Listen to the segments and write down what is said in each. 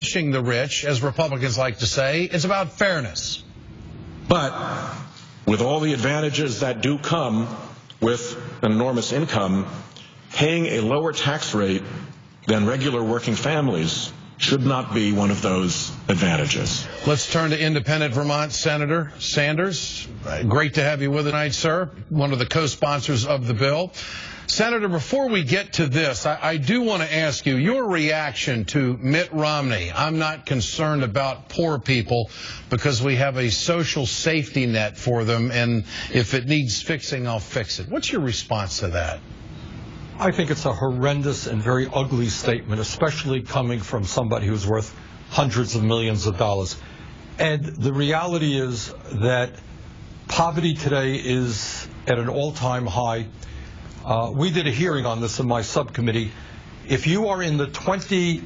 punishing the rich, as Republicans like to say. It's about fairness. But with all the advantages that do come with an enormous income, paying a lower tax rate than regular working families should not be one of those advantages. Let's turn to independent Vermont Senator Sanders. Great to have you with us tonight, sir. One of the co-sponsors of the bill. Senator, before we get to this, I do want to ask you your reaction to Mitt Romney. I'm not concerned about poor people because we have a social safety net for them, and if it needs fixing, I'll fix it. What's your response to that? I think it's a horrendous and very ugly statement, especially coming from somebody who's worth hundreds of millions of dollars. And the reality is that poverty today is at an all-time high. We did a hearing on this in my subcommittee. If you are in the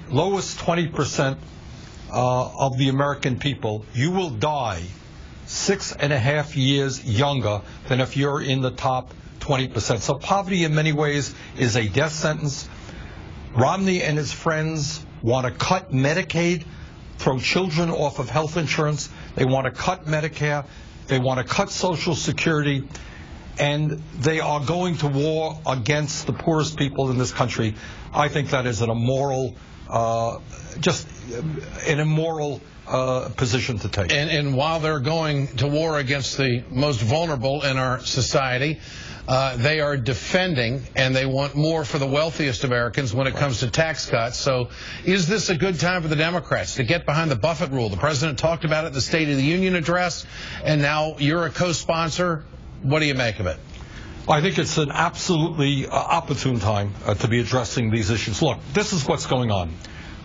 lowest 20% of the American people, you will die 6.5 years younger than if you're in the top 20%. So poverty in many ways is a death sentence. Romney and his friends want to cut Medicaid, throw children off of health insurance. They want to cut Medicare. They want to cut Social Security. And they are going to war against the poorest people in this country. I think that is an immoral, position to take. And while they're going to war against the most vulnerable in our society, they are defending and they want more for the wealthiest Americans when it comes to tax cuts. So is this a good time for the Democrats to get behind the Buffett rule? The president talked about it in the State of the Union address, and now you're a co-sponsor. What do you make of it? I think it's an absolutely opportune time to be addressing these issues. Look, this is what's going on.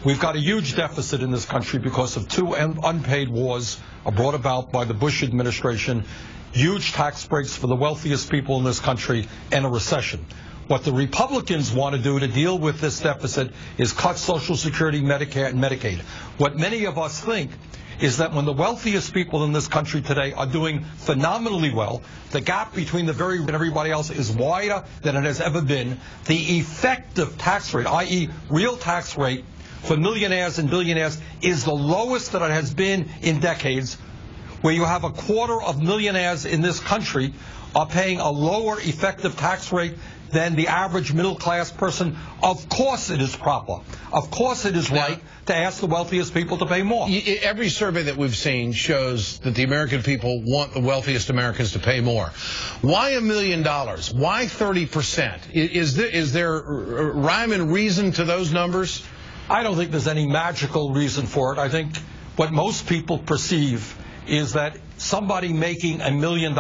We've got a huge deficit in this country because of two unpaid wars brought about by the Bush administration, huge tax breaks for the wealthiest people in this country, and a recession. What the Republicans want to do to deal with this deficit is cut Social Security, Medicare, and Medicaid. What many of us think is that when the wealthiest people in this country today are doing phenomenally well, the gap between the very and everybody else is wider than it has ever been. The effective tax rate, i.e. real tax rate for millionaires and billionaires, is the lowest that it has been in decades, where you have 250,000 millionaires in this country are paying a lower effective tax rate than the average middle-class person. Of course it is proper. Of course it is right to ask the wealthiest people to pay more. Every survey that we've seen shows that the American people want the wealthiest Americans to pay more. Why $1 million? Why 30%? Is there rhyme and reason to those numbers? I don't think there's any magical reason for it. I think what most people perceive is that somebody making $1 million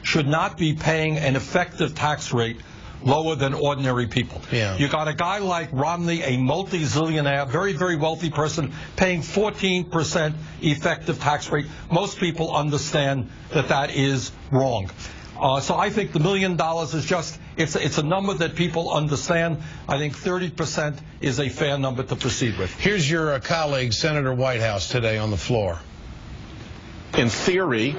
should not be paying an effective tax rate lower than ordinary people. Yeah. You got a guy like Romney, a multi-zillionaire, very, very wealthy person, paying 14% effective tax rate. Most people understand that that is wrong. So I think the $1 million is just, it's a number that people understand. I think 30% is a fair number to proceed with. Here's your colleague, Senator Whitehouse, today on the floor. In theory,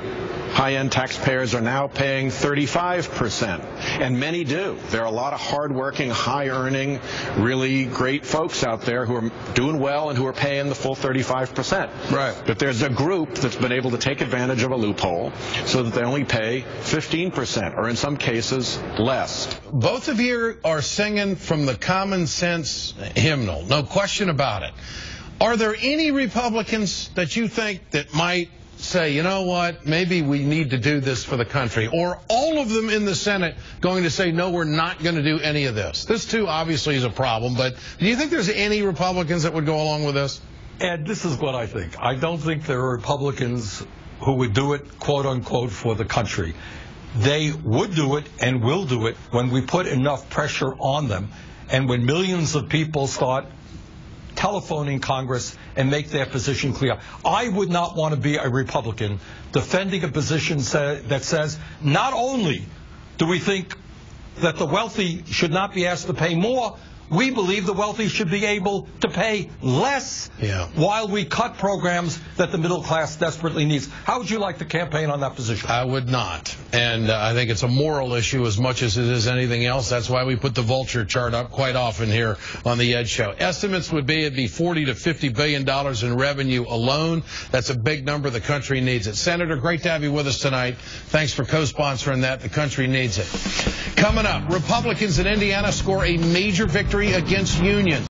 high-end taxpayers are now paying 35%, and many do. There are a lot of hard-working, high-earning, really great folks out there who are doing well and who are paying the full 35%. Right. But there's a group that's been able to take advantage of a loophole so that they only pay 15%, or in some cases, less. Both of you are singing from the common sense hymnal, no question about it. Are there any Republicans that you think that might say, you know what, maybe we need to do this for the country? Or all of them in the Senate going to say, no, we're not going to do any of this? This, too, obviously is a problem, but do you think there's any Republicans that would go along with this? Ed, this is what I think. I don't think there are Republicans who would do it, quote unquote, for the country. They would do it and will do it when we put enough pressure on them, and when millions of people start telephoning Congress and make their position clear. I would not want to be a Republican defending a position that says not only do we think that the wealthy should not be asked to pay more, We believe the wealthy should be able to pay less while we cut programs that the middle class desperately needs. How would you like to campaign on that position? I would not. And I think it's a moral issue as much as it is anything else. That's why we put the vulture chart up quite often here on the Ed Show. Estimates would be it'd be $40 to $50 billion in revenue alone. That's a big number. The country needs it. Senator, great to have you with us tonight. Thanks for co-sponsoring that. The country needs it. Coming up, Republicans in Indiana score a major victory against unions.